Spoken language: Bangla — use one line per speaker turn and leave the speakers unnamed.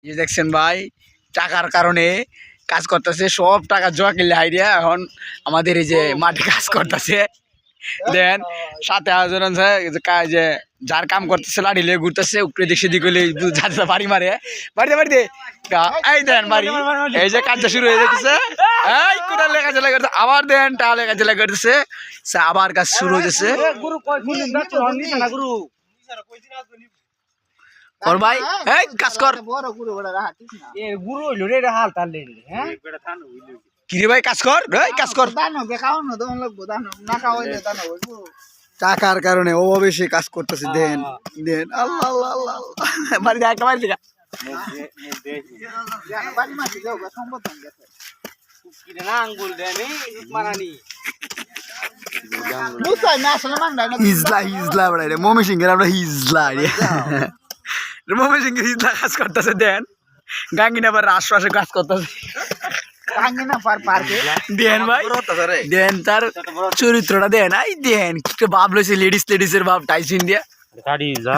এই দেখছেন ভাই টাকার কারণে কাজ করতেছে, সব টাকা জোয়া কিনলে হাইরিয়া এখন আমাদের এই যে মাঠে কাজ করতেছে। দেন সাথে আয়োজন আছে যে যার কাম করতেছে লাড়ি লিয়ে ঘুরতেছে উপরে দিক সেদিক হলে যাতে বাড়ি মারে বাড়িতে এই দেন বাড়ি এই যে কাজটা শুরু হয়ে যেতেছে। এই কোথায় লেখা চলা করতেছে আবার দেন টা লেখা চলা করতেছে, আবার কাজ শুরু হয়েছে। ওর ভাই এই কাজ কর কিরে ভাই কাজ কর কাজ কর। টাকার কারণে ওভাবে সে কাজ করতেছে। দেন দেন আল্লাহ আল্লাহ আল্লাহ বাড়ি যা একটা বাড়ি থেকে হিজলা হিজলা বাড়াই রে মমি সিংহের আমরা হিজলা রে মমি সিংহের হিজলা কাজ করতেছে। দেন গাঙ্গিন আবার আশপাশে কাজ করতেছে। দেন ভাই দেন তার চরিত্রটা দেন আই দেন কি ভাব লইছে লেডিসের ভাব টাইসিন দিয়া গাড়ি যা